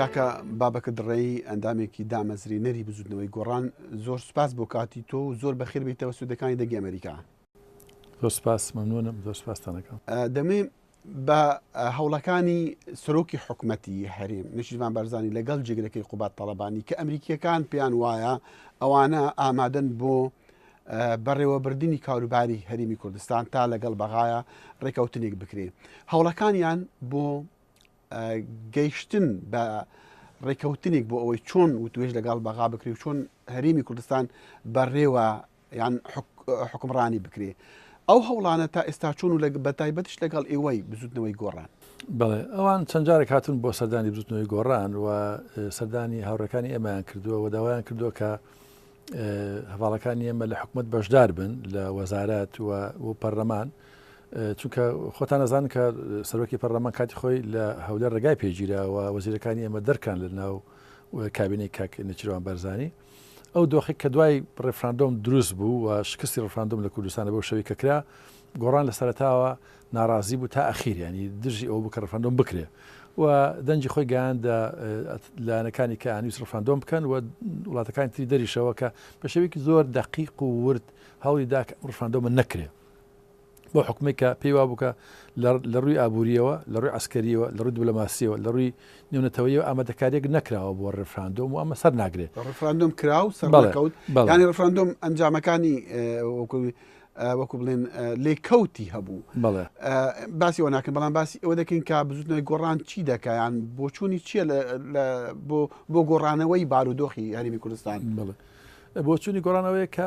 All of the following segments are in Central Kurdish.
کاکە بابەکە دڕێی ئەندامێکی دامەزرینەری بزودنەوەی گۆڕان زۆر سپاس بۆ کاتی تۆ و زۆر بەخێر بیتەوە سوودەکانی دەگی ئەمریکا. زۆر سپاس مەمنونم، زۆر سپاستانەکەم. دەمێ بە هەوڵەکانی سەرۆکی حکوومەتی هەرێم نشیدمان بەرزانی لەگەڵ جێگرەکەی قوبات تەڵەبانی کە ئەمریکیەکان پێیان وایە ئەوانە ئامادەن بۆ بەڕێوەبردننی کاروباری هەرێمی کوردستان تا لەگەڵ بەغایە ڕێکەوتنێک بکرێ. هەوڵەکانیان بۆ گەیشتن بە ڕێکەوتنێک بۆ ئەوەی چۆن و توێژ لەگەڵ بەغا بکرێ و چۆن هەرێمی کوردستان بەڕێوە یان حکمڕانی بکرێ. ئەو هەوڵانە تا ئێستا چۆن و بەتایبەتش لەگەڵ ئێوەی بزودنەوەی گۆڕان. بەڵێ ئەوان چەند جارێک هاتون بۆ سەردانی بزودنەوەی گۆڕان و سەردانی هاوڕەکانی ئێمەیان کردووە و داوایان کردووە کە هەواڵەکانی ئێمە لە حکوومەت بەشدار بن لە وەزارەت و پەرلەمان، چونکە خۆتان نەزانن کە سەرۆکی پەرلەمان کاتی خۆی لە هەولێر ڕێگای پێگیرا و وەزیرەکانی ئێمە دەرکان لە ناو کابینەی کاک نەچیروان بەرزانی. ئەو دۆخی کە دوای ڕێفراندۆم دروست بوو و شکستی ڕێفراندۆم لە کوردستانە بەو شەوی کە کرا، گۆڕان لە سەرەتاوە ناڕازی بوو تا ئەخیر، ینی دژی ئەو بوو کە ڕێفراندۆم بکرێ و دەنجی خۆی گەیاندە لایەنەکانی کە ئانویست ڕێفراندۆم بکەن و وڵاتەکانی تری دەریشەوە کە بە شێوەیەکی زۆر دەقیق و ورد هەوڵی دا ڕێفراندۆمە نەکرێ بۆ حکومێک کە پێی وا بوو کە لە ڕووی ئابوووریەوە، لە ڕووی عسکەریەوە، لە ڕووی دیپلۆماسیەوە، لە ڕووی نێونەتەوەیەوە ئامادەکاریەک نەکراوە بۆ ڕێفراندۆم و ئەمە سەر ناگرێت. ڕێفراندۆم کرا و سەرکەوت، ینی ڕێفراندۆم ئەنجامەکانی وەکو بڵێن لێکەوتی هەبوو. باسی ئەوە ناکەن، بەڵام باسی ئەوە دەکەین کە بزودنەوەی گۆڕان چی دەکەیان بۆ چوونی چییە بۆ گۆڕانەوەی بارودۆخی هەرێمی کوردستان. بۆ چوونی گۆڕانەوەی کە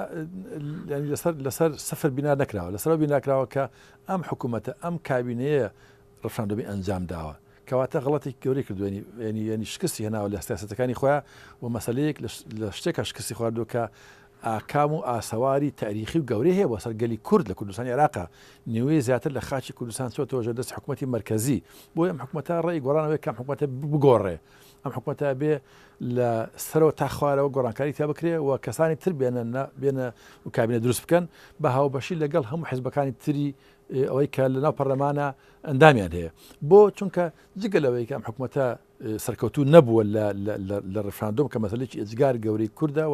لەسەر سەفر بینا نەکراوە، لەسەرەوە بیناکراوە کە ئەم حکوومەتە ئەم کابینەیە ڕێفراندۆمی ئەنجام داوە، کەواتە غەڵەتی گەورەی کردوێنی ینی شکستی هێناوە لە سیاسەتەکانی خۆیان و مەسەلەیەک لە شتێکە شکستی خواردووە کە ئاکام و ئاسەواری تاریخی و گەورەی هەیە بۆ سەرگەلی کورد لە کوردستانی عێراقا. نوێی زیاتر لە خاچی کوردستان چۆتەوە دەست حکوومەتی مرکزی، بۆیە ئەم حکوومەتە ڕێی گۆڕانەوەی کەم حکوومەتە بگۆڕێ، ئەم حکوومەتە بێ لە سەرەوە تا خوارەوە گۆڕانکاری تا بکرێ و کەسانی تر بێنە و کابینە دروست بکەن بە هاوبەشی لەگەڵ هەموو حیزبەکانی تری ئەوەی کە لە ناو پەرلەمانە ئەندامیان هەیە. بۆ چونکە جگەلەوەی کە ئەم حکوومەتە سەرکەوتوو نەبووە لە ڕێفراندۆم کە مەسەلێکی ئەجگار گەورەی کوردە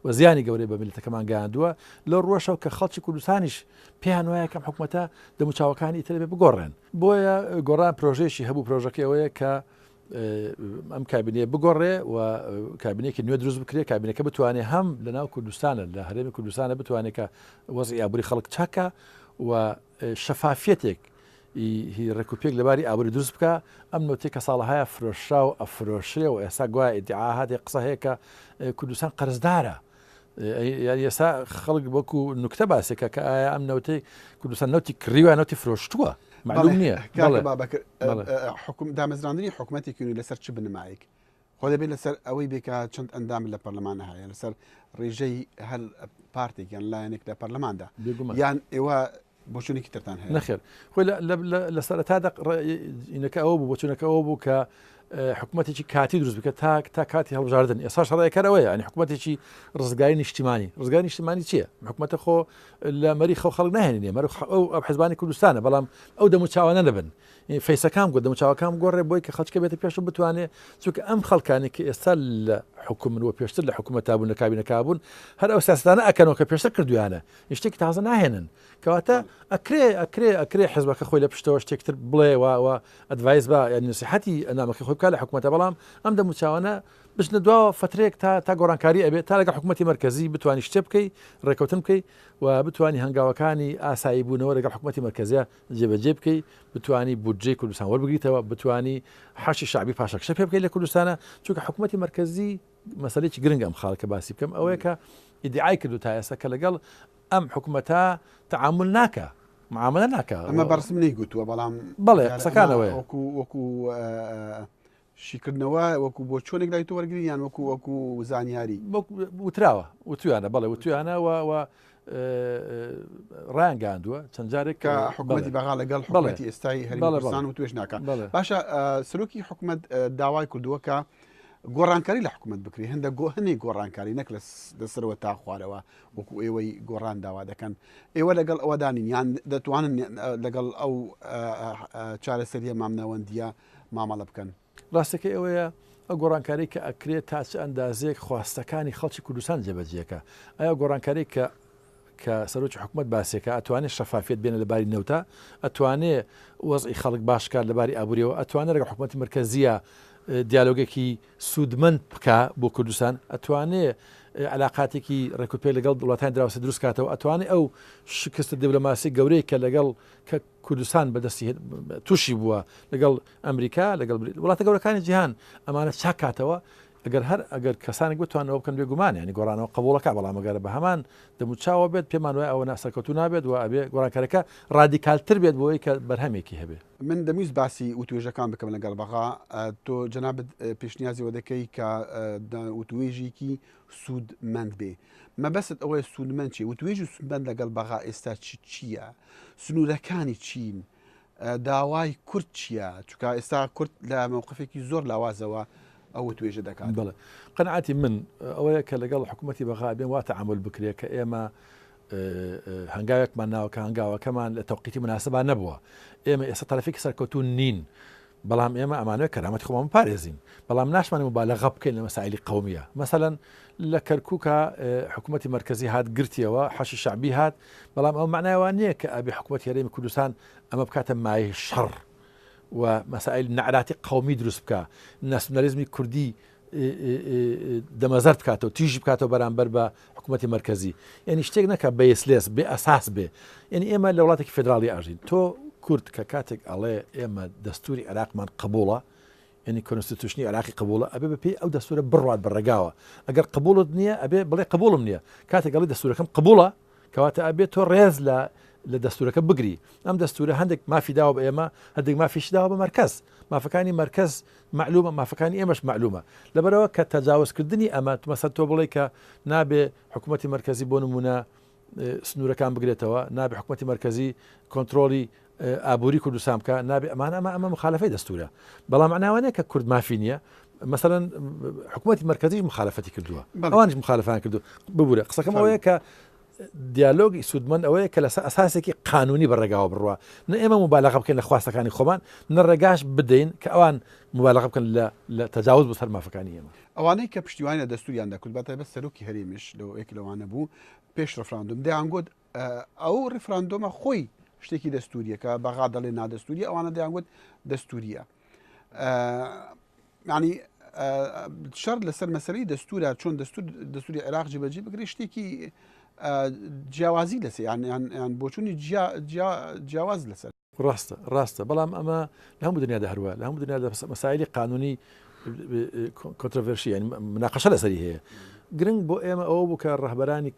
و زیانی گەورەی بە میلەتەکەمان گەیاندووە لە ڕۆژەوە کە خەڵکی کوردستانیش پێیان وایە کەم حکوومەتە دەموچاوەکانی تر بێ بگۆڕێن. بۆیە گۆڕان پرۆژێکی هەبوو، پرۆژەکەی ئەوەیە کە ئەم کابینەیە بگۆڕێ و کابینێکی نوێ دروست بکرێت، کابینەکە بتوانێت هەم لە ناو کوردستانە لە هەرێمی کوردستانە بتوانێت کە وەزعی ئابووری خەڵک چاکە و شەفافیەتێک ڕێکوپێک لەباری ئابووری دروست بکە. ئەم نۆتێک کە ساڵەهایە فرۆشرا و ئەفرۆشرێ و ئێستا گوایە ئیدعاهاتی قسە هەیە کە کوردستان قەرزدارە، یعنی ئێستا خەڵک وەکو نوکتە باسێکە کە ئایا ئەم نەوتەی کوردستان نەوتی کڕیوە نەوتی فرۆشتووە معلوم نییە. دامەزراندنی حکوومەتێکی لەسەر چ بنمایەک خۆ دەبێت لەسەر ئەوەی بێکە چەند ئەندام لە پەرلەمانە هەیە لەسەر ڕێژەی هەل پارتێک یان لایەنێک لە پەرلەماندا یان ئێوە بۆچوونێکی ترتان هەیە؟ نەخێر، خۆی لە سەرەتادا ئینەکە ئەوە بوو، بۆچوونەکە ئەوە بوو کە حکوومەتێکی کاتی دروست بکە تا کاتی هەڵبژاردن. ئێستا شەڕێکەکەرەوەیە، ینی حکوومەتێکی ڕزگاری نیشتیمانی. ڕزگاری نیشتیمانی چییە؟ حکوومەتە خۆ لە مەری خەڵک ناهێنێ، مەر ئەو حیزبانی کوردستانە، بەڵام ئەو دەموچاوانە نەبن. فەیسەکان گۆ دەموچاوەکان گۆڕێ بۆی کە خەڵکە بێتە پێش بتوانێت، چونکە ئەم خەڵکانی کە ئێستا لە حکومن و پێشتر لە حکوومەتا بوون لە کابینەکە بوون هەر ئەو سیاستانە ئەکەنەوە کە پێشتر کردویانە، شتێکی تازە ناهێنن، کەواتە ئەکرێ حیزبەکە خۆی لە پشتەوە شتێکتر بڵێ و ئەدڤایس بە یعنی نسیحەتی ئەنامەکەی خۆی بکات لە حکوومەتە، بەڵام ئەم دەموچاوانە بچنە دواوە فترەیەک تا گۆڕانکاری ئەبێت تا لەگەڵ حکوومەتی مرکزی بتوانانی شتێ بکەی، ڕێکەوتن بکەی و بتوانانی هەنگاوەکانی ئاسایی بوونەوە لەگەڵ حکوومەتی مرکزیە جێبەجێ بکەی، بتوانی بودجەی کوردستان وەربگریتەوە، بتوانی حەشی شعبی پاشەکشە پێ بکەی لە کوردستانە، چونکە حکوومەتی مرکزی مەسەلەیەکی گرنگە ئەم خاڵکە باسی بکەم ئەوەیە کە ئیدعای کردو تا ئێستا کە لەگەڵ ئەم حکوومەتە تەعامل ناکە، معاملە ناکە. ئەمە بەڕسم نەیگوتووە، بەڵام بەڵێ قسەکانەوەیە وەکو شیکردنەوە وەکو بۆ چۆنێک لای تۆ وەرگری یان وەکو زانیاری وتراوە وتویانە، بەڵێ وتویانە و ڕایان گاندووە چەند جارێک کە حکوومەتی بەغا لەگەڵ حکوومەتی ئێستای هەرێمی کوردستان و توێژ ناکە. باشە سەرۆکی حکوومەت داوای کردووە کە گۆڕانکاری لە حکوومەت بکری، هەندێک گۆڕانکاری نەک لەسەرەوە تا خوارەوە وەکو ئێوەی گۆڕان داوا دەکەن. ئێوە لەگەڵ ئەوەدانین یان دەتوانن لەگەڵ ئەو چارەسەریە مامناوەندیە مامەڵە بکەن؟ ڕاستەکەی ئەوەیە ئەو گۆڕانکاری کە ئەکرێت تا چ ئەندازێک خواستەکانی خەڵکی کوردستان جێبەجێەکە ئایا گۆڕانکاری کە سەرۆکی حکوومەت باسێکە ئەتوانێت شەفافیت بێنە لەباری نەوتە ئەتوانێت وەزئی خەڵک باشکار لەباری ئابوووریەوە ئەتوانێت لەگەڵ حکوومەتی مرکزیە دیالۆگێکی سوودمەند بکە بۆ کوردستان ئەتوانێت علااقاتێکی ڕێکوپێ لەگەڵ وڵاتانی دراوسە دروست کاتەوە ئەتوانێت ئەو شکستە دیبلۆماسی گەورەی کە لەگەڵ کە کوردستان بەدەستی تووشی بووە لەگەڵ ئەمریکا لەگەڵ وڵاتە گەورەکانی جیهان ئەمانە چاکاتەوە ئەگەر کەسانێک بتوانەوە بکەن بێگومان ینی گۆڕانەوە قبولەکە بەڵام ئەگەر بە هەمان دەموچاوە بێت پێمان وایە ئەوە ناسەکەوتو نابێت و ئەبێ گۆڕانکارەکە ڕادیکالتر بێت بۆی کە بەرهەمێکی هەبێ من دەمویست باسی وتوێژەکان بکەم لەگەڵ بەغا تۆ جەنابەت پێشنیازیەوە دەکەی کە وتوێژێکی سوودمەند بێ مەبەست ئەوەیە سوودمەند چی وتوێژی سوودمەند لەگەڵ بەغا ئێستا چییە سنوورەکانی چین داوای کورد چییە چونکە ئێستا کورد لە مووقفێکی زۆر لاوازەوە ئەو توێژە دەکات بڵێ قەنعاتی من ئەوەیە کە لەگەڵ حکوومەتی بەغا بێن وا تەعامل بکرێت کە ئێمە هەنگاوێکمان ناوکە هەنگاوەکەمان لە تەوقیتی مناسبە نەبووە ئێمە ئێستا تەرەفێکی سەرکەوتون نین بەڵام ئێمە ئەمانوێت کەرامەتی خۆمان پارێزین بەڵام ناشمانە مبالەغە بکەین لە مەسائلی قەومیە مەسەلەن لە کەرکووکە حکوومەتی مرکزی هات گرتیەوە حەشی شعبی هات بەڵام ئەو معنایوان نییە کە ئەبێ حکوومەتی هەرێمی کوردستان ئەمە بکاتە مای شەڕ و مسائل نعراتی قومی دروست بکە ناسیۆنالیزمی کوردی دەمەزەر بکاتەوە تیژی بکاتەوە بەرامبەر بە حکوومەتی مرکزی یعنی شتێک نەکە بە ئێسلێس بێ ئەساس بێ یعنی ئێمە لە وڵاتێکی فدراڵی ئاژین تۆ کورد کە کاتێک ئەڵێ ئێمە دەستوری عێراقمان قبوڵە یعنی کۆنستیتوشنی عێراقی قبوڵە ئەبێ بەپێی ئەو دەستورە بڕوات بەڕێگاوە ئەگەر قبوڵت نییە ئەبێ بڵێ قبوڵم نییە کاتێک ئەڵێ دەستورەکەم قبوڵە کەواتە ئەبێ تۆ ڕێز لە دەستورەکە بگری ئەم دەستورە هەندێک مافی داوە بە ئێمە هەندێک مافیش داوە بە مەرکەز مافەکانی مەرکەز معلومە مافەکانی ئێمەش معلومە لەبەرەوە کە تەجاوزکردنی ئەمە مەسەل تۆ بڵێ کە نابێ حکوومەتی مرکزی بۆ نمونە سنوورەکان بگرێتەوە نابێ حکوومەتی مرکزی کۆنتترۆلی ئابووری کوردستان بکە نابێ ئەمە مخالفەی دەستورە بەڵام معناوانەیە کە کورد مافی نییە مثلا حکوومەتی مرکزی مخالفەتی کردووە ئەوانش مخالفان کردو ببوورە قسەکەم ئەوەیە کە دیالۆگی سوودمەند ئەوەیە کە لە ئەساسێکی قانونی بەڕێگاوە بڕوە نە ئێمە مبالەغە بکەین لە خواستەکانی خۆمان نە ڕێگاش بدەین کە ئەوان مبالەغە بکەن لە تەجاوز بۆ سەر مافەکانی ئێمە ئەوانەی کە پشتیوانە دەستوریان دەکرد بەتە بە سەرۆکی هەرێمیش لەوەیەک لەوانە بوو پێش ڕفراندوم دەیانگوت ئەو ڕفراندۆمە خۆی شتێکی دەستوریەکە بەغا دەڵێ نادەستوری ئەوانە دەیانگوت دەستوریە ینی شەڕ لەسەر مەسەلەی دەستورە چۆن دەستوری عێراق جێبەجێ بکرێ شتێکی جیاوازی لەسەر یان بۆچوونی جیاواز لەسەر ڕاستە بەڵام ئەمە لە هەموو دنیادا هەروە لە هەموو دنیادا مەسایلی قانونی کۆنترۆڤێرشی یعنی مناقەشە لەسەری هەیە گرنگ بۆ ئێمە ئەوە بوو کە ڕەهبەرانی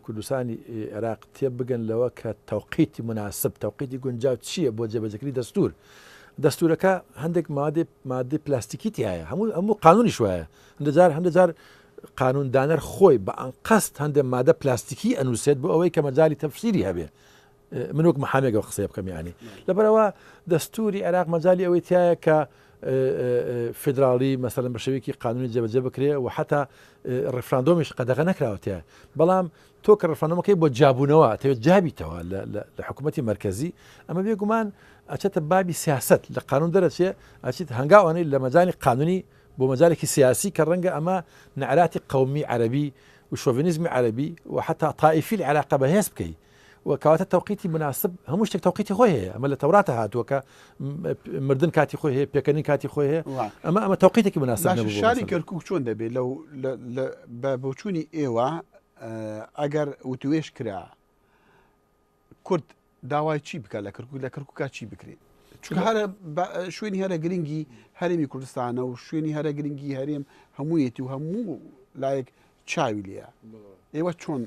کوردستانی عێراق تێب بگەن لەوە کە تەوقیتی مناسب تەوقیتی گونجاو چییە بۆ جێبەجێکردنی دەستورەکە هەندێک مادەی پلاستیکیتی هەیە هەموو قانونی شوایە هەندە جار قانون دانەر خۆی بە ئەنقەست هەندێک مادە پلاستیکی ئەنووسێت بۆ ئەوەی کە مەجای تەفسیری هەبێ من وەک محامێکەوە قسەی بکەم یانی لەبەرەوە دەستوری عێراق مەجای ئەوەی تایە کە فدراڵی مەسەلەن بە شێوەیەکی قانونی جێبەجێ بکرێ و حتا ڕفراندۆمیش قەدەغە نەکراوەتەیە بەڵام تۆ کە ڕفراندۆمەکەی بۆ جابوونەوە تەوێت جابیتەوە لە حکوومەتی مرکزی ئەمە بێگومان ئەچێتە بابی سیاست لە قانون دەرەچێ ئەچیت هەنگاوانەی لە مەجای قانونی بۆ مەجارێکی سیاسی کە ڕەنگە ئەمە نعراتی قومی عربی و شۆڤینیزمی عربی و حتا تائیفی العێراق بەهێز بکەی وكواتە توقيتي مناسب هەموو شتێک توقيتي خۆی هەیە ئەمە لە تەوراتە هاتووە کە مردن کاتی خۆی هەیە پێکەنی کاتی خۆی هەیە ئەمە توقيتێکی مناسب شاری کەرکووک چۆن دەبێت بە بۆچوونی ئێوە ئەگەر وتوێش کرا کورد داوای چی بکە لە کەرکووکە چی بکرێت چونکە شوێنی هەرە گرنگی هەرێمی کوردستانە و شوێنی هەرە گرنگی هەرێم هەموویەتی و هەموو لایەک چاوی لێە ئێوە چۆن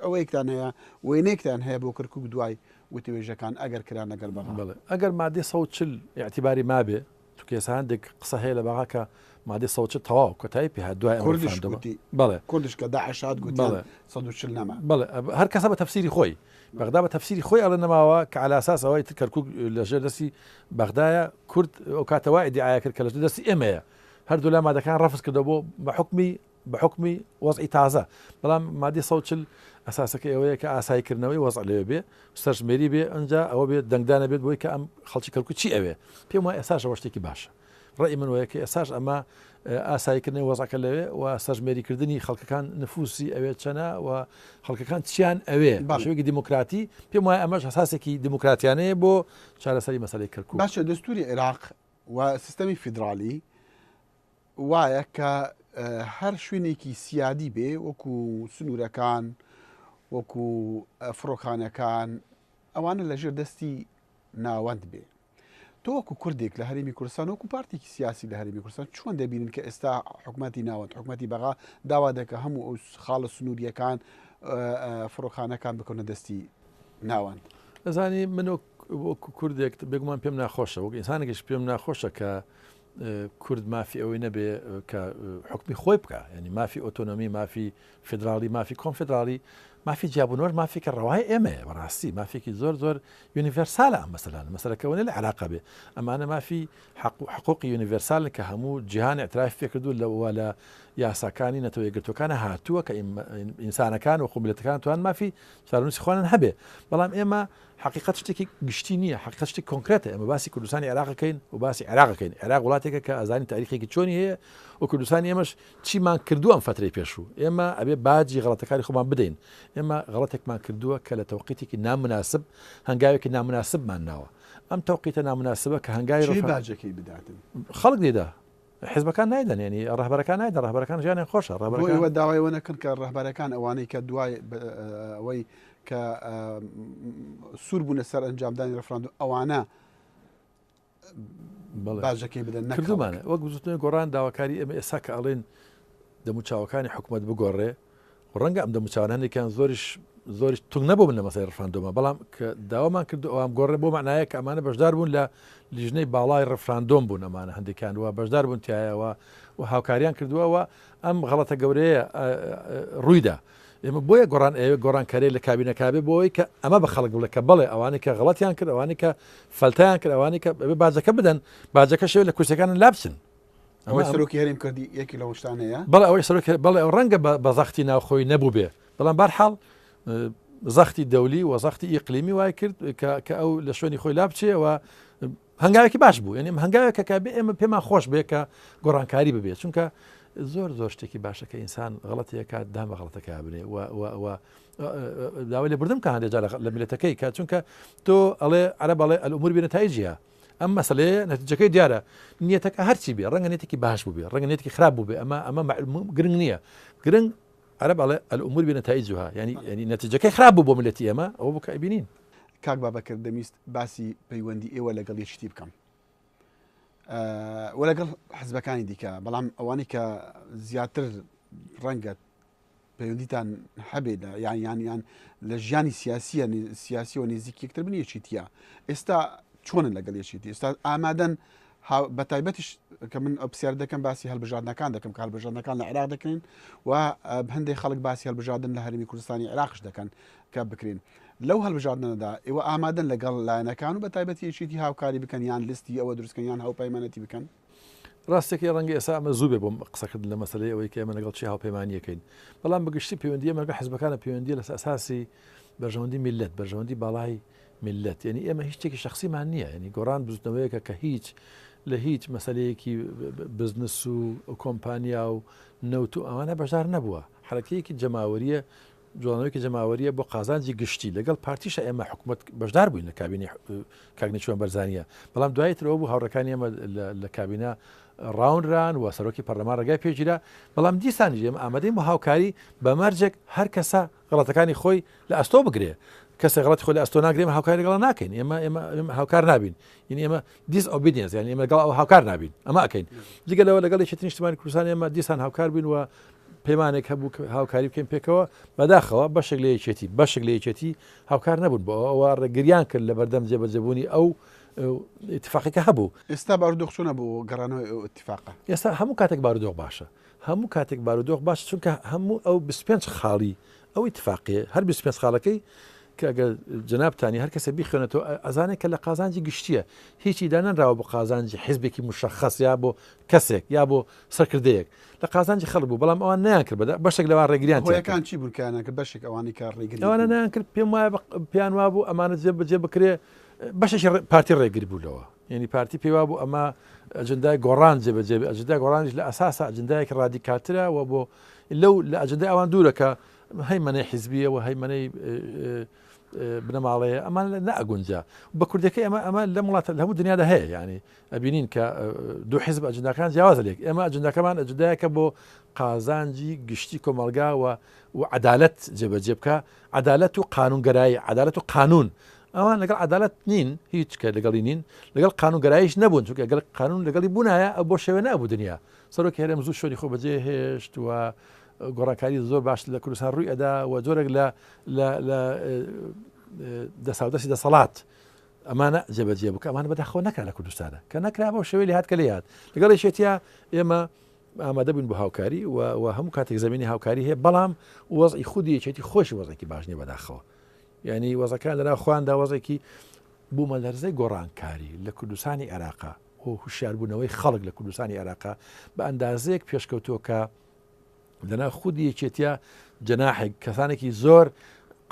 ئەوەیەکتان هەیە وێنێکتان هەیە بۆ کەرکووک دوای وتوێژەکان ئەگەر کرا نەگەر بەغا ئەگەر مادەی 140 اعتیباری مابێ چونکە ئێستا هەندێک قسە هەیە لە بەغا کە مادەی 140 تەواو کۆتایی پێ هات دوای بەڵێ کوردش کە داعشات گوتی 140 نەما بەڵێ هەر کەسە بە تەفسیری خۆی بەغدا بە تەفسیری خۆی ئەڵێ نەماوە کە على ئەساس ئەوەی تر کەرکووک لەژێر دەستی بەغدایە کورد ئەو کاتەوە ئیدعایا کرد کە لەژێر دەستی ئێمەیە هەردوو لا مادەکان ڕەفز کردەوە بۆ بحكم وضعی تازە بەڵام مادەی 140 ئەساسەکە ئەوەیە کە ئاساییکردنەوەی وەزع لێ بێ سەرژمێری بێ ئەنجا ئەوە بێت دەنگدانە بێت بۆی کە ئەم خەڵکی کەرکووک چی ئەوێ پێم وایە ئێستاش ئەوە شتێکی باشە ڕێی من وەیە کە ئێساش ئەمە ئاساییکردنی وەزعەکە لەوێ و سەرژمێریکردنی خەڵکەکان نفوسی ئەوێ چەنە و خەڵکەکان چیان ئەوێ شوێکی دیموکراتی پێم وایە ئەمەش هەساسێکی دیموکراتیانەیە بۆ چارەسەری مەسەلەی کەرکووک. باشە دەستوری عێراق و سیستەمی فیدرالی وایە کە هەر شوێنێکی سیادی بێ وەکو سنوورەکان وەکو فڕۆخانەکان ئەوانە لەژێر دەستی ناوەند بێ. تۆ وەکو کوردێک لە هەرێمی کوردستان وەکو پارتێکی سیاسی لە هەرێمی کوردستان چۆن دەبینن کە ئێستا حکوومەتی ناوەند حکوومەتی بەغا داوا دەکە هەموو ئەو خاڵە سنووریەکان فڕۆخانەکان بکەونە دەستی ناوەند؟ دەزانی من وەکو کوردێک بێگومان پێم ناخۆشە وەک ئینسانێکیش پێم ناخۆشە کە کورد مافی ئەوەی نەبێ کە حکمی خۆی بکە، ینی مافی ئۆتۆنۆمی مافی فدرالی مافی کۆنفدرالی مافی جیابونەوە مافی کە ڕەوای ئێمە بەڕاستی مافێکی زۆر زۆر یونیڤەرسالە ئەم مەسەلانە مەسەلەکەونە لە عێراقا بێ ئەمانە مافی حقوقی یونیڤەرسالن کە هەموو جیهان اعتراف پێ کردو لەوە لە یاساکانی نەتەوە یەکگرتوەکانە هاتووە کە ئینسانەکان و خۆمیلەتەکان توان مافی چارەنووسی خوانن هەبێ، بەڵام ئێمە حقیقت شتێکی گشتی نییە، حقیقت شتێک کۆنکرێتە. ئێمە باسی کوردستانی عێراقەکەین و باسی عێراقەکەین. عێراق وڵاتێکە کە ئازانی تاریخێکی چۆنی هەیە و کوردستانی ئێمەش چیمان کردووە ئەم فترەی پێشوو. ئێمە ئەبێ باجی غەڵەتەکانی خۆمان بدەین. ئێمە غەڵەتێکمان کردووە کە لە تەوقیتێکی نامناسب هەنگاوێکی نامناسبمان ناوە. ئەم تەوقیتە نامناسبە کە هەنگاوی باجەکەی بداتن خەڵک دێدا حیزبەکان نایدەن، ینی ڕەهبەرەکان نایدەن، ڕەهبەرەکان ژیانیان خۆشە. ڕەهبەرەکان داوایەوە نەکەن کە ڕەهبەرەکان ئەوانەی کە دوای ئەوەی کە سوور بوونە سەر ئەنجامدانی ڕەفراندۆ ئەوانە باجەکەی بدەن نەکردومانە. وەک زوتنی گۆڕان داواکاری ئێمە ئێستا کە ئەڵێن دەموچاوەکانی حکوومەت بگۆڕێ ڕەنگە ئەم دەموچاوان هەندێکیان زۆریش تونگ نەبوو من لە مەسەی ڕەفراندۆمە، بەڵام کە داوامان کرد ئەوام گۆڕێ بۆ معنایە کە ئەمانە بەشدار بوون لە لیژنەی باڵای ڕەفراندۆم بوون، ئەمانە هەندێکیان وە بەشدار بوون تایەوە و هاوکاریان کردووەوە ئەم غەڵەتە گەورەیە ڕوویدا. ئێمە بۆیە گۆڕان ئێوە گۆڕانکارێ لە کابینەکابێ بۆی کە ئەمە بە خەڵک بڵێ کە بڵێ ئەوانەی کە غەڵەتیان کرد ئەوانەی کە فەلتیان کرد ئەوانەی کە باجەکە بدەن باجەکە شێوە لە کورسەکانن لابچن. ئەوەی سەرۆکی هەرێم کردی یەکی لەو شتانەیە بەڵێ ئەوەی سەرۆکی بەڵێ ئەو ڕەنگە بە زەختی ناوخۆی نەبوو بێ، بەڵام بەرحاڵ زەختی دەولی و زەختی ئیقلیمی وای کرد کە ئەو لە شوێنی خۆی لابچێەوە هەنگاوێکی باش بوو، یعنی هەنگاوێکە کابێ ئێمە پێمان خۆش بێ کە گۆڕانکاری ببێت، چونکە زۆر شتێکی باشە کە ئینسان غەڵەتێکە دامە غەڵەتەکە بنێ و داوای لێ بردم کە هەندێک لە میلەتەکەی کە چونکە تۆ ئەڵێ عەرەب ئەڵێ الئومور بنەتایجها، ئەم مەسەلەیە نەتیجەکەی دیارە، نیەتەکە هەرچی بێ ڕەنگە نێتێکی باش بوو بێ ڕەنگە نێتێکی خراپ بوو بێ ئەمە گرنگ نییە، گرنگ عەرەب ئەڵێ الئومور بنەتایجها، ینی نەتیجەکەی خراپ بوو بۆ میلەتی ئێمە ئەوە بوو کە ئەبینین. کاک بابەکر دەمیست باسی پەیوەندی ئێوە لەگەڵ یەکشتی بکەم وە لەگەڵ حزبەکانی دیکە، بەڵام ئەوانەی کە زیاتر ڕەنگە پەیوەندیتان هەبێت یان لە ژیانی سیاسیەوە نێزیک یەکتر بن یەکیتیە، ئێستا چۆنن لەگەڵ یەکیتی؟ ئێستا ئامادەن بە تایبەتیش کە من پرسیار دەکەم باسی هەڵبژاردنەکان دەکەم کە هەڵبژاردنەکان لە عێراق دەکرێن و هەندێک خەڵک باسی هەڵبژاردن لە هەرێمی کوردستانی عێراقش دەکەن کە بکرێن. لەو هەڵبژاردنەدا ئێوە ئامادەن لەگەڵ لایەنەکان و بە تایبەتی یەکیتی هاوکاری بکەن یان لیستی ئەوە دروستکەن یان هاوپەیمانەتی بکەن؟ ڕاستێکی ڕەنگە ئێستا ئەمە زوو بێ بۆم قسەکردن لە مەسەلەی ئەوەی کە ئێمە لەگەڵ چی هاوپەیمانیەکەین، بەڵام بەگشتی پەیوەندی ئێمە لەگەڵ حیزبەکانە پەیوەندی لە ئەساسی بەرژەوەندی میلەت بەرژەوەندی باڵای میلەت، یعنی ئێمە هیچ شتێکی شخصیمان نییە، یعنی گۆڕان بزوتنەوەیەکە کە لە هیچ مەسەلەیەکی بزنس و کۆمپانیا و نەوت و ئەوانە بەشدار نەبووە، حرەکەیەکی جەماوەریە جوڵانەوەیکی جەماوەریە بۆ قازانجی گشتی لەگەڵ پارتیشە ئێمە حکوومەت بەشدار بووین لە کابینی کاگنیچوان بەرزانیە، بەڵام دوایترەوە بوو هاوڕەکانی ئێمە لە کابینە ڕاونران و سەرۆکی پەرلەمان ڕێگای پێگیرا، بەڵام دیسانی ئێمە ئامادەین بۆ هاوکاری بە مەرجێک هەر کەسە غەڵەتەکانی خۆی لە ئەستۆ بگرێ، کەسێک غەڵەتی خۆی لە ئەستۆ ناگرێمە هاوکاری لەگەڵ ناکەین، ئێمە هاوکار نابین، یعنی ئێمە دیسئۆبیدینس، یعنی ئێمە لەگەڵ ئەو هاوکار نابین، ئەمە ئەکەین. جگەلەوە لەگەڵ یەکێتی نیشتیمانی کوردستان ئێمە دیسان هاوکار بین و پەیمانێک هەبوو هاوکاری بکەین پێکەوە بەداخەوە بەشێک لە یەکێتی هاوکار نەبوون بۆ ئەوە ڕێگریان کرد لە بەردەم جێبەجێبوونی ئەو اتفاقێکە هەبوو. ئێستا بارودۆخ چۆنە بۆ گەڕانەوەی ئەو اتفاقە؟ ئێستا هەموو کاتێک بارودۆخ باشە، هەموو کاتێک بارودۆخ باشە، چونکە هەموو ئەو 25 خاڵی ئەو اتفاقیە هەر 25 خاڵەکەی کە ئەگەر جنابتانی هەر کەسە بیخوێنێتەوە ئەزانێت کە لە قازانجی گشتیە هیچی دانەنراوە بۆ قازانجی حیزبێکی مشخص یا بۆ کەسێک یا بۆ سەرکردەیەک لە قازانجی خەڵک بوو، بەڵام ئەوان نیان کرد بەشێک لەوان ڕێگریان هۆیەکان چی بوونکانە کرد بەشێک ئەوانی کار ڕێگری ئەوانە نیان کرد، پێم وایە پیان وا بوو ئەمانە جێبەجێ بکرێ بەشێکی پارتی ڕێگری بوو لەوە، يعني پارتی پێوا بوو ئەمە ئەجندای گۆڕان جێبەجێ ئەجندای گۆڕانیش لە ئەساسە ئەجندایەکی ڕادیکالترە و بۆ لەو لە ئەجندای ئەوان دوورەکە هەیمەنەی حیزبیە و هەیمەنەی بنەماڵەیە ئەمان نەئەگونجا بە کوردەکەی ئەمە لە وڵاتە لە هەموو دنیادا هەیە ینی ئەبینین کە دوو حیزب ئەجنداکان جیاوازە لێک ئێمە ئەجنداکەمان ئەجندایەکە بۆ قازانجی گشتی کۆمەلگا و عدالەت جێبەجێ بکە عدالەت و قانونگەرایی عدالەت و قانون ئەوان لەگەڵ عدالەت نین هیچ کە لەگەڵی نین لەگەڵ قانونگەراییش نەبوون چونکە ئەگەر قانون لەگەڵی بوونایە ئەو بۆ شێوە نەبوو دنیا سەرۆکی هەرێم زوو شۆری خۆ بەجێ هێشت و گۆڕانکاری زۆر باش لە کوردستان ڕووی ئەدا و جۆرێک لە دەساودەستی دەسەڵات ئەمانە جێبەجێ بووکە ئەمانە بەداخەوە نەکرا لە کوردستانە کە نەکرا بۆ شێوەی لێهات کە لێهات لەگەڵی شێتیا ئێمە ئامادە بووین بۆ هاوکاری و هەموو کاتێک زمینی هاوکاری هەیە بەڵام وەزعی خودی یەکێتی خۆشی وەزێکی باش نییە بەداخەوە ینی وەزەکان لەناو خواندا وەزێکی بوومە لەرزەی گۆڕانکاری لە کوردستانی عێراقا و هوشیاربوونەوەی خەڵک لە کوردستانی عێراقا بە ئەندازەیەک پێشکەوتووە کە لەناو خودی یەکێتیە جەناحێک کەسانێکی زۆر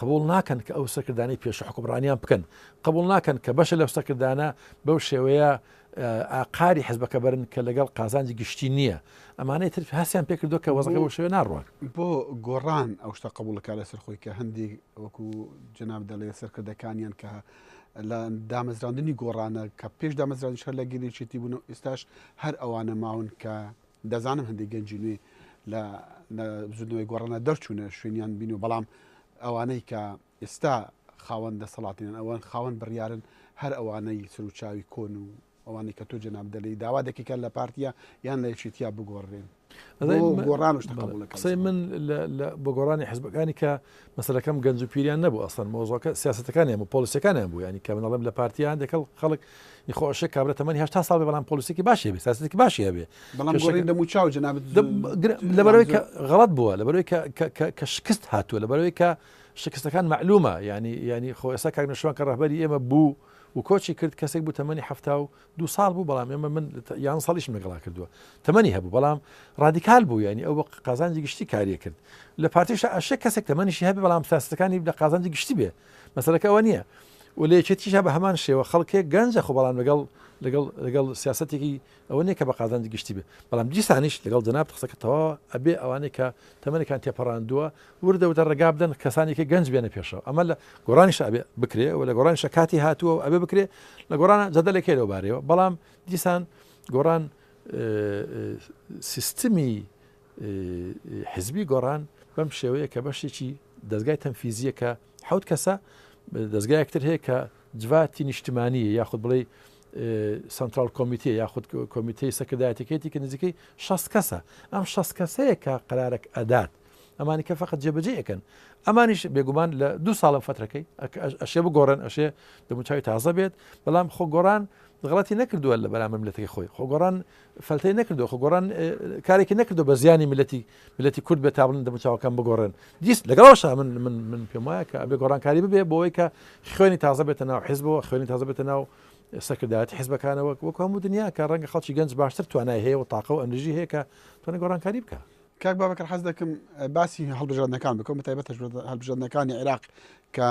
قبول ناکەن کە ئەو سەرکردانی پێش حکومڕانیان بکەن قبول ناکەن کە بەشە لەو سەرکردانە بەو شێوەیە ئاقاری حزبەکە بەرن کە لەگەڵ قازانجی گشتی نییە ئەمانەی تر هەستیان پێکردو کە وەزەکە بۆ شێوە ناڕوان بۆ گۆڕان ئەو شتە قبولەکە لەسەر خۆی کە هەندێک وەکو جناب دەڵێ سەرکردەکانیان کە لە دامەزراندنی گۆڕانە کە پێش دامەزرانی شەر لە گەلێکێتی بوون و ئێستاش هەر ئەوانە ماون کە دەزانم هەندێک گەنجی نوێ لە زودنەوەی گۆڕانە دەرچوونە شوێنیان بین و بەڵام ئەوانەی کە ئێستا خاوەن دەسەڵاتیان ئەوان خاوەن بڕیارن هەر ئەوانەی سروچاوی کۆن و ئەوانەی کە تۆ جەناب دەڵێ داوا دەکەن لە پارتیا یان لە یەکێتیا بگۆڕێن گۆڕان قسەی من بۆ گۆڕانی حزبەکانی کە مەسەلەکەم گەنج و پیریان نەبوو ئەسڵەن مۆزۆکە سیاسەتەکانیان و پۆلیسیەکانیان بوو ینی کە منەڵێم لە پارتیان دەکەڵ خەڵک خۆشە کابرە تەمەنی 80 ساڵ بێ بەڵام پۆلیسێکی باشی هەبێ سیاسەتێکی باشی هەبێ بەڵام گۆڕین دەموچاو جەناب لەبەرەوەی کە غەڵەت بووە لەبەرەوەی کە شکست هاتووە لەبەرەوەی کە شکستەکان معلومە ینی خۆ ئێستا کاکنەشوان کە ڕەهبەری ئێمە بوو و کۆچی کرد کەسێک بوو تەمەنی 72 ساڵ بوو بەڵام ئێمە من یان ساڵیشم لەگەڵا کردووە تەمەنی هەبوو بەڵام ڕادیکال بوو ینی ئەو قازانجی گشتی کاریە کرد لە پارتیش ئەشێ کەسێک تەمەنیشی هەبێ بەڵام سیاسەتەکانی لە قازانجی گشتی بێ مەسەلەکە ئەوە نییە و لە یەکێتیش بە هەمان شێوە خەڵکێک گەنجە خۆ بەڵام لەگەڵ سیاسەتێکی ئەوە نیە کە بە قازانجی گشتی بێ بەڵام دیسانیش لەگەڵ جەناب قسەکەتەوە ئەبێ ئەوانەی کە تەمەنێکان تێپەڕاندووە وردە و دەڕێگا بدەن کەسانێکی گەنج بێنە پێشەوە ئەمە لە گۆڕانیش ئەبێ بکرێ و لە گۆڕانیش کاتی هاتووە ئەبێ بکرێ لە گۆڕانە جەدەلێکی لەو بارەوە بەڵام دیسان گۆڕان سیستمی حزبی گۆڕان بەم شێوەیە کە بەشێکی دەستگای تەنفیزیە کە حوت کەسە دەستگایەکتر هەیە کە جواتی نیشتمانیە یاخود بڵێ سنترال کۆمیتێ یاخود کۆمیتەی سەکردایەتەکەیەتی کە نزیکەی 60 کەسە ئەم 60 کەسەیە کە قرارێک ئەدات ئەمانی کە فقط جێبەجێ ئەکەن ئەمانیش بێگومان لە 2 ساڵە فترەکەی ئەشێ بگۆڕن ئەشێ دەموچاوی تازە بێت بەڵام خۆ گۆڕان غڵەتی نەکردووە لە بەرامبەر ملەتەکەی خۆی خۆ گۆڕان فەلتەی نەکردو خۆ گۆڕان کارێکی نەکردو بە زیانی ملەتی کورد بێت تا بڵن دەموچاوەکان بگۆڕن دیست لەگەڵەوەشە من پێم وایە کە ئەبێ گۆڕانکاری ببێ بۆەوەی کە خوێنی تازە بێتە ناو حیزبەوە خوێنی تازە بێتە ناو سەکردایەتی حیزبەکانەوە وەکو هەموو دنیا کە ڕەنگە خەڵکی گەنج باشتر توانای هەیە و تاقە و ئەنرژی هەیە کە توانێت گۆڕانکاری بکە کاک بابەکر حەز دەکەم باسی هەڵبژاردنەکان بکەم بەتایبەت هەڵبژاردنەکانی عێراق کە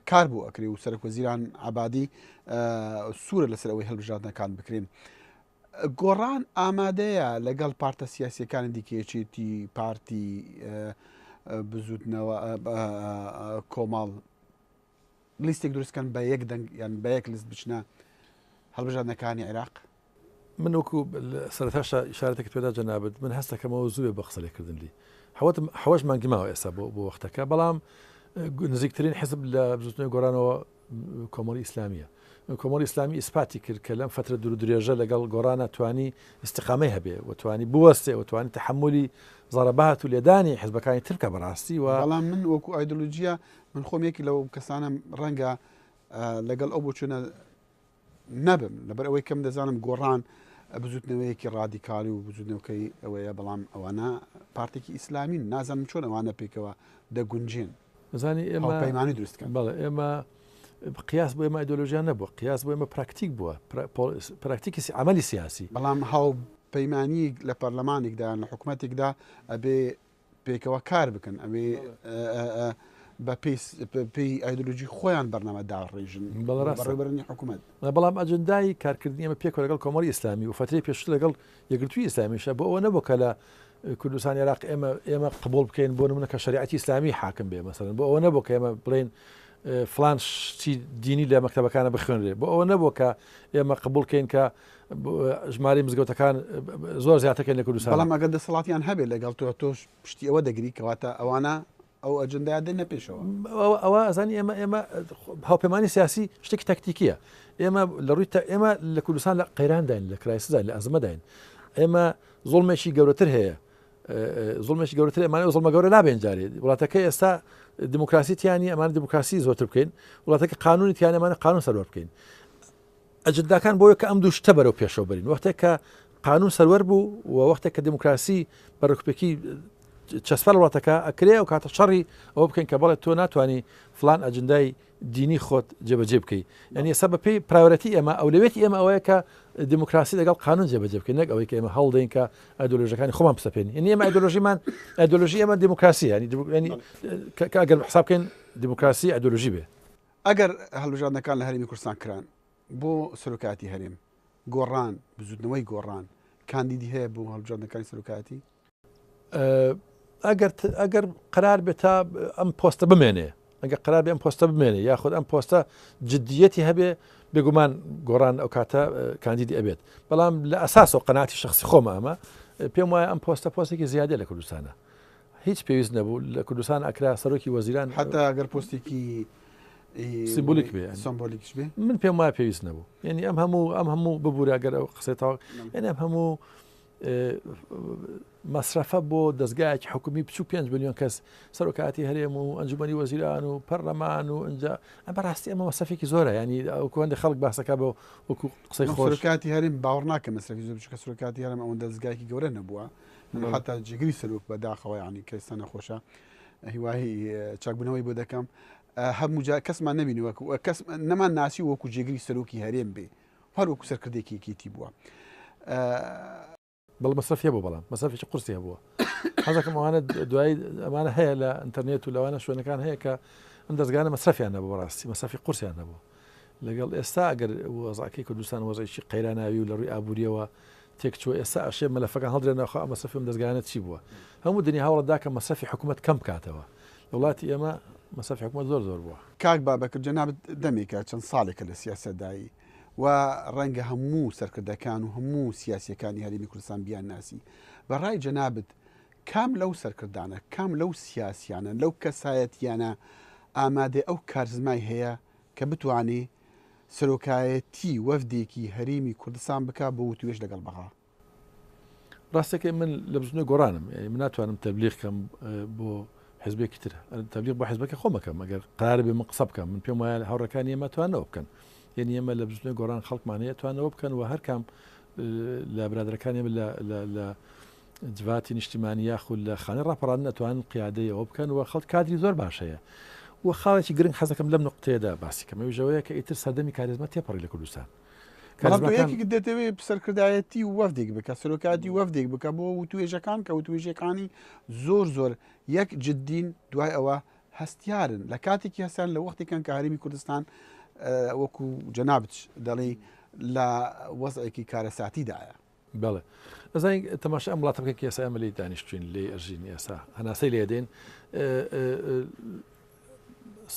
کار بوو ئەکرێ و سەرۆکوەزیران عەبادی سوورە لەسەر ئەوەی هەڵبژاردنەکان بکرێن گۆڕان ئامادەیە لەگەڵ پارتە سیاسیەکانی دیکەیەکێتی پارتی بزوتنەوە کۆماڵ لیستێک دروستکەن بە یەک دەنگ یان بە یەک لیست بچنە هەڵبژاردنەکانی عێراق من وەکو سەرەتاشە ئیشارەتێک پێدا جەنابەت من هەستەکەمەوە زووێ بە قسەلێکردن لی حەوەش مانگی ماوە ئێستا بۆ وەختەکە بەڵام نزیکترین حزب لە بزوتنەوەی گۆڕانەوە کۆمەڵی ئیسلامیە کۆمەڵی ئیسلامی ئیسپاتی کرد کە لەم فترە دوور درێژە لەگەڵ گۆڕانە توانی استقامەی هەبێ و توانی بوەستێ و توانی تەحملی زەرەبات و لێدانی حزبەکانی ترکە بەڕاستی و بەڵام من وەکو ئایدۆلۆژیە من خۆمێکی لەو کەسانە ڕەنگە لەگەڵ ئەو بۆچوونە نەبم لەبەر ئەوەی کەم دەزانم گۆڕان بزوتنەوەیەکی ڕادیکالی و بزوتنەوەکەی ئەوەیە بەڵام ئەوانە پارتێکی ئیسلامین نازانم چۆن ئەوانە پێکەوە دەگونجێن بزانی ئێمە پەیمانی دروستکەن بەڵێ ئێمە قیاس بۆ ئێمە ئایدۆلۆژیان نەبووە قیاس بۆ ئێمە پراکتیک بووە پراکتیکی عملی سیاسی بەڵام هاو پەیمانی لە پەرلەمانێکدا لە حکوومەتێکدا ئەبێ پێکەوە کار بکەن ئەبێ بە پێی ئایدۆلۆژی خۆیان بەرنامە داڕێژن بەڕێبەرنی حکوومەت. بەڵام ئەجندای کارکردنی ئەمە پێک لەگەڵ کۆمەڵی ئیسلامی و فترەی پێشتر لەگەڵ یەکگرتووی ئیسلامیشە بۆ ئەوە نەبوو کە لە کوردستان عێراق ئێمە قبول بکەین بۆ نمونە کە شریعەتی ئیسلامی حاکم بێ مەسەڵەن بۆ ئەوە نەبوو کە ئێمە بڵێن فلان چی دینی لە مەکتەبەکانە بخوێنرێ بۆ ئەوە نەبوو کە ئێمە قبول بکەین کە ژماری مزگەوتەکان زۆر زیاترکەن لە کوردستان. بەڵام ئەگەر دەسەڵاتیان هەبێت لەگەڵ تۆش پشتی ئەوە دەگری کەواتە ئەوانە ئەو ئەجندای دێنە پێشەوە. ئەوە ئەزانی ئێمە هاوپەیمانی سیاسی شتێکی تاکتیکیە. ئێمە لە ڕووی ئێمە لە کوردستان لە قەیرانداین لە کرایسزای لە ئەزمەداین. ئێمە زوڵمێکی گەورەتر هەیە. زوڵمێکی گەورەتر ئەمانە زوڵمە گەورە نابێن جارێ. وڵاتەکە ئێستا دموکراسی تیانی ئەمانە دموکراسی زۆرتر بکەین. وڵاتەکە قانونی تیان ئەمانە قانون سەروەر بکەین. ئەجنداکان بۆیە کە ئەم دوو شتە بەرەو پێشەوە بەرین. وەختێک کە قانون سەروەر بوو و وەختێک کە دموکراسی بەڕێوەبێکی چەسپەر وڵاتەکە ئەکرێ و کاتە شەڕی ئەوە بکەین کە بەڵێت تۆ ناتوانانی فلان ئەجندای دینی خۆت جێبەجێ بکەیت. یعنی ئێستا بە پێی پراورەتی ئێمە ئەولوێتی ئێمە ئەوەیە کە دموکراسی لەگەڵ قانون جێبەجێ بکەین نەک ئەوەی کە ئێمە هەڵدەین کە ئایدۆلۆژیەکانی خۆمان بسەپێنین. یعنی ئێمە ئایدۆلۆژی ئێمە دموکراسی ینی ئەگەر حساب بکەین دموکراسی ئایدۆلۆژی بێ. ئەگەر هەڵبژاردنەکان لە هەرێمی کوردستان کران بۆ سەرۆکاتی هەرێم گۆڕان بزودنەوەی گۆڕان کاندیدی هەیە بۆ هەڵبژاردنەکانی سەرۆکاتی ئەگەر قرار بێت تا ئەم پۆستە بمێنێ ئەگەر قرار بێ ئەم پۆستە بمێنێ یاخود ئەم پۆستە جددیەتی هەبێ بێگومان گۆڕان ئەو کاتە کاندیدی ئەبێت. بەڵام لە ئەساس و قەناعەتی شخصی خۆمە ئەمە پێم وایە ئەم پۆستێکی زیادە لە کوردستانە هیچ پێویست نەبوو لە کوردستان ئەکرا سەرۆکی وەزیران حتا ئەگەر پۆستێکی سیمبولیک بێ سمبولیکش بێ من پێم وایە پێویست نەبوو. یعنی ئەم هەموو ببوورە ئەگەر ئەو قسێتەوە یعنی ئەم هەموو مەسرەفە بۆ دەستگایەکی حکومی بچوو 5 ملیۆن کەس سەرۆکاتی هەرێم و ئەنجومەنی وەزیران و پەرلەمان و ئەنجا ئەمە ڕاستی ئەمە مەسەفێکی زۆرە ینی ئەوکوەندە خەڵک باسەکە بە وەکو قسەی خۆش سەرۆکاتی هەرێم باوەڕ ناکەم مەسرەفی زۆر بچووکە سەرۆکاتی هەرێم ئەوەندە دەستگایەکی گەورە نەبووە حتا جگری سەرۆک بەداخەوە ینی کەسە نەخۆشە هیواهی چاکبوونەوەی بۆ دەکەم هەموو جا کەسمان نبینی وەکو کەس نەمان ناسی وەکو جێگری سەرۆکی هەرێم بێ هەر وەکو سەرکردێکیتی بووە بەڵ مەسرفیە بوو بەڵام مەسرفێکی قورسی هەبووە حەزەکەم ئەوانە دوایی ئەمانە هەیە لە ئینتەرنێت و لەوانە شوێنەکان هەیە کە ئەم دەستگانە مەسرفیان نەبوو ڕاستی مەسرفی قورسیان نەبوو لەگەڵ ئێستا ئەگەر وەزعەکەی کوردستان وەزعێکی قەیراناوی و لە ڕووی ئابووریەوە تێکچوە ئێستا ئەشێ مەلەفەکان هەڵدرێنەوە ئەم مەسرفم دەستگانە چی بووە هەموو دنیا هەوڵەدا کە مەسرفی حکوومەت کەم بکاتەوە وڵاتی ئێمە مەسرفی حکوومەت زۆر بووە. کاک بابەکر جەنابەت دەمێکە چەند ساڵێکە لە سیاسەتدایی و ڕەنگە هەموو سەرکردەکان و هەموو سیاسیەکانی هەرێمی کوردستان بیان ناسی بەڕای جەنابەت کام لەو سەرکردانە کام لەو سیاسیانە لەو کەسایەتیانە ئامادە ئەو کارزمای هەیە کە بتوانێ سەرۆکایەتی وەفدێکی هەرێمی کوردستان بک بۆ وتوێژ لەگەڵ بەغا. ڕاستەکە من لە بزنەوەی گۆڕانم من ناتوانم تەبلیغ کەم بۆ حزبێکی تر تەبلیغ بۆ حزبەکە خۆمەکەم ئەگەر قرار بێ من قسە بکەم من پێم وایە هاوڕەکانی ئێمە توانەوە بکەن یعنی ئێمە لە بزنەوەی گۆڕان خەڵکمانەیە توانەوە بکەن و هەر کام لە برادەکانی لە جواتی نیشتیمانی یاخود لە خانەی ڕاپەڕاندن نەتوانن قیادەیەوە بکەن و خەڵک کادری زۆر باشەیە و خاڵێکی گرنگ حەزەکەم لەم نقطەیەدا باسی کەم ئەوژەوەیە کە ئیتر سەردەمی کاریزما تێپەڕی لە کوردستان یەکی دێتەوێت سەرکردایەتی وەفدێک بکە سەرۆکاتی وەفدێک بکە بۆ وتوێژەکان کە وتوێژەکانی زۆر یەک جددین دوای ئەوە هەستیارن لە کاتێکی هەستان لە وەختێکان کە هەرێمی کوردستان وەکو جەنابەت دەڵێ لە وەزعێکی کارەساتیدایە. بەڵێ ئەزای تەماشا ئەم وڵاتە بکەن کە ئێستا ئەمە لێی دانیشتوین لێ ئەژین ئێستا هەناسەی لێ دێن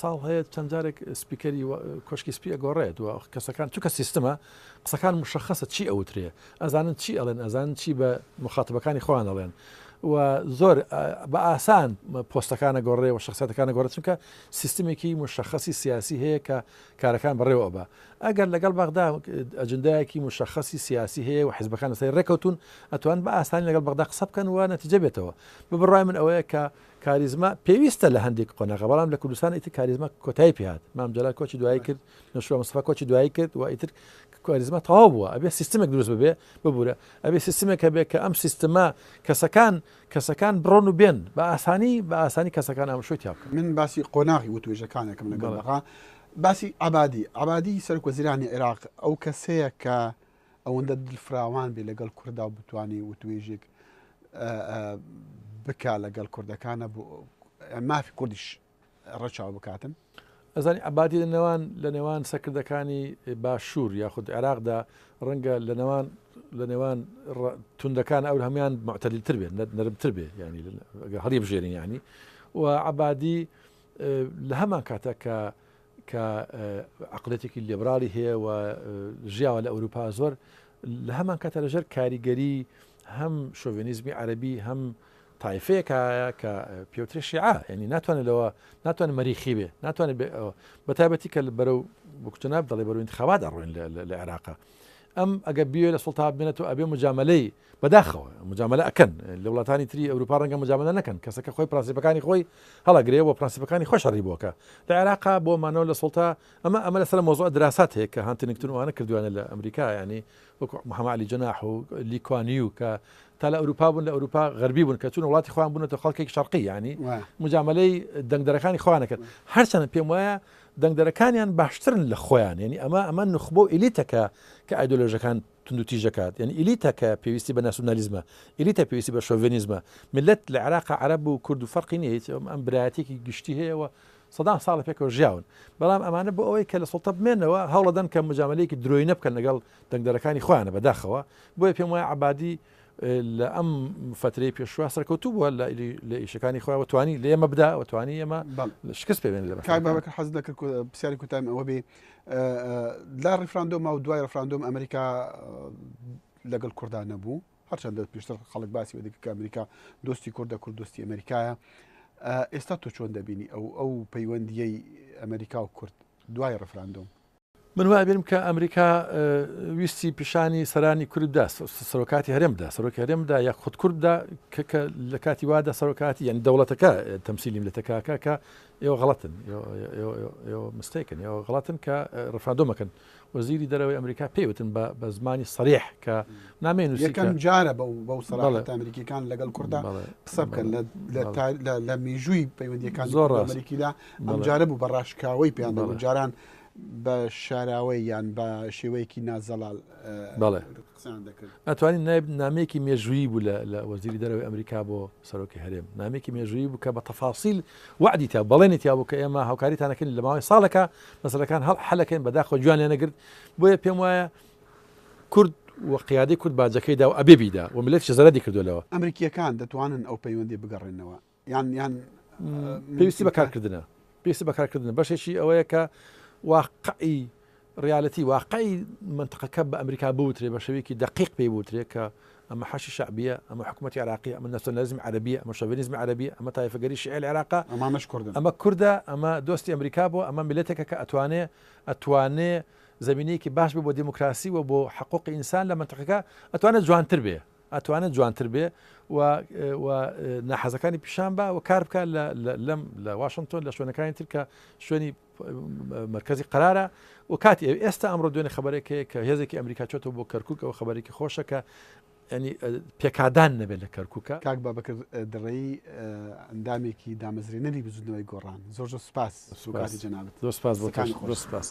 ساڵ هەیە چەند جارێک سپیکەری کۆشکی سپی ئەگۆڕێت و کەسەکان چووکە سیستەمە قسەکان مشخصە چی ئەوترێ ئەزانن چی ئەڵێن ئەزانن چی بە مخاتبەکانی خۆیان ئەڵێن و زۆر بە ئاسان پۆستەکانە گۆڕێ و شخصەتەکانە گۆڕێت چونکە سیستمێکی مشخصی سیاسی هەیە کە کارەکان بەڕێوە بە ئەگەر لەگەڵ بەغدا ئەجندایەکی مشخصی سیاسی هەیە و حیزبەکان لەسەر ڕێکەوتون ئەتوان بە ئاسانی لەگەڵ بەغدا قسە بکەن و نەتیجە بێتەوە ببڕای من ئەوەیە کە کاریزما پێویستە لە هەندێک قۆناغا بەڵام لە کوردستان ئیتر کاریزما کۆتایی پێهات مام جەلال کۆچی دوایی کرد نەشوە مستەفا کۆچی دوایی کرد و ئیتر کاریزما تەواو بووە ئەبێ سیستمێک دروست ببورە ئەبێ سیستمێک هەبێت کە ئەم سیستما کەسەکان بڕۆن و بێن بە ئاسانی کەسەکان ئەمەشۆی تیا بکەن. من باسی قۆناغی وتوێژەکانێکم لەگەڵ بەغا باسی عەبادی سەرۆک وەزیرانی عێراق ئەو کەسەیە کە ئەوەندە دڵفراوان بێ لەگەڵ کووردا و بتوانێ وتوێژێک بکا لەگەڵ کوردەکانە بۆ مافی کوردیش ڕەچاو بکاتن ئەزانی عبادی لە نێوان سەکردەکانی باشوور یاخود عێراقدا ڕەنگە لە نێوان توندەکان ئەو هەمان معتەدیلتر بێت نەرمتر بێ ینی هەڵی بژێرن ینی و عبادی لە هەمان کاتە کە عقلێتێکی لێبراڵی هەیە و ژیاوە لە ئەوروپا زۆر لە هەمان کاتە لەژێر کاریگەری هەم شۆڤێنیزمی عەرەبی هەم تایفەیەکە کە پێوتری شیعە ینی ناتوانێت مەریخی بێ ناتوانێت بەتایبەتی کە بەرەو بکتوناب دەڵێ بەرەو انتخابات ئەڕۆین لە عێراقا ئەم ئەگە بیێ لە سوڵتا بێنێتەوە ئەبێ مجاملەی بەداخەوە مجاملە ئەکەن لە وڵاتانی تری ئەوروپا ڕەنگە مجاملە نەکەن کەسەکە خۆی پرانسیپەکانی خۆی هەڵەگرێ بۆ پرانسیپەکانی خۆش هەڕی بووەکە لە عێراقا بۆ مانەوە لە سوڵتا ئەمە لەسەر مۆزوع دراسات هەیە کە هانتنگتون وانە کردوانە لە ئەمریکا ینی وەکو محەممەد علی جەناح و لی کوان یو کە تا لە ئەوروپا بوون لە ئەوروپا غەربی بوون کە چون وڵاتی خۆیان بوونەتە خەڵکێکی شەرقی ینی مجاملەی دەنگدەرەکانی خۆیانەکەن هەرچەندە پێم وایە دەنگدەرەکانیان باشترن لە خۆیان ینی ئەمە نخبە و ئیلیتەکە کە ئایدۆلۆژەکان تونند و تیژەکات یعنی ئیلیتە کە پێویستی بە ناسیۆنالیزمە ئیلیتە پێویستی بە شۆڤێنیزمە ملت لە عێراقا عەرەب و کورد و فەرقی نیە ئەم برایەتێکی گشتی هەیەەوە سەدان ساڵە پێکەوە ژیاون بەڵام ئەمانە بۆ ئەوەی کە لە سوڵتە بمێنەوە هەوڵەدەن کە مجاملەیەکی درۆینە بکەن لەگەڵ دەنگدەرەکانی خۆیانە بەداخەوە بۆیە پێم وایە عەبادی لە ئەم فترەی پێشوە سەرکەوتوو بووە لە ئیشەکانی خۆیان توانی لە ئێمە بدا و توانی ئێمە شکست پێبێن لە بابەکە حەز دەکرد پرسیاری کوتایم ئەوە بێ لا ڕیفراندۆم و دوای ڕیفراندۆم ئەمریکا لەگەڵ کوردان نەبوو هەرچەندە پێشتر خەڵک باسی وەدەکە کە ئەمریکا دۆستی کوردە کورد دۆستی ئەمریکایە ئێستا تۆ چۆن دەبینی ئەو پەیوەندیەی ئەمریکا و کورد دوای ڕیفراندۆم من وای بێنم کە ئەمریکا ویستی پیشانی سەرانی کورددا سەرۆکاتی هەرێمدا سەرۆکی هەرێمدا یا خود کورددا کە لە کاتی وادا سەرۆکاتی یعنی دەوڵەتەکە تەمسیلی ملەتەکە کە ئێوە غەڵەتن مستەیکن ئێوە غەڵەتن کە ڕیفراندۆمەکەن وەزیری دەرەوەی ئەمریکا پێوتن بە زمانی سەریح کە نامێنووسی یەکەم جارە بەو سەراحەت ئەمریکیەکان لەگەڵ کووردا قسە بکەن لە میژووی پەیوەندیەکان زۆر ئەمریکیدا ئەم جارە بوو بە ڕاشکاوی پێیان دەبوو جاران بە شاراوەی یان بە شێوەیەکی نازەڵال ئەتوانین نامەیەکی مێژووی بوو لە وەزیری دەرەوەی ئەمریکا بۆ سەرۆکی هەرێم نامێکی مێژووی بوو کە بە تەفاسیل وعدی تا بەڵێنی تیا بوو کە ئێمە هاوکاریتانەکەن لە ماوەی ساڵەکە مەسەلەکان هەڵەکەین بەداخۆ جوان لێ نەگرت بۆیە پێم وایە کورد و قیادەی کورد باجەکەیدا و ئەبێبیدا و ملەتی زەرەدی کردوەوە ئەمریکیەکان دەتوانن ئەو پەیوەندی بگەڕێنەوە یان پێویستی بەکارکردنە بەشێکی ئەوەیە کە واقعی ڕیالەتی واقعی منطقەکە بە ئەمریکا بوترێ بە شەوەیەکی دقیق پێی بوترێ کە ئەمە حەشی شعبیە ئەمە حکوومەتی عراقی ئەمە ناسیۆنالیزمی عەرەبیە ئەمە شۆڤێنیزمی عەرەبیە ئەمە تایفەگەری شیعە لە عێراقا ئەمە کوردە ئەمە دۆستی ئەمریکا بۆ ئەمە میلەتێکە کە ئەتوانێ زمینەیەکی باش بێ بۆ دیموکراسی و بۆ حقوقی ئینسان لە منطقەکە ئەتوانێت جوانتر بێ و ناحەزەکانی پیشان بە و کار بکە لە واشنگتن لە شوێنەکانی ترکە شوێنی مرکزی قرارە و کاتی ئێستا ئەمڕۆ دوێنێ خبرێکەیە کە هێزێکی ئەمریکا چۆتەوە بۆ کەرکووک ئەو خبرێکی خۆشەکە ینی پێکادان نەبێت لە کەرکووکە کاک بابەکر دڕێی ئەندامێکی دامەزرێنەری بزودنەوەی گۆڕان زۆر سوپاس سوکاتی جەنابەت زۆر سپاس بۆ سپاس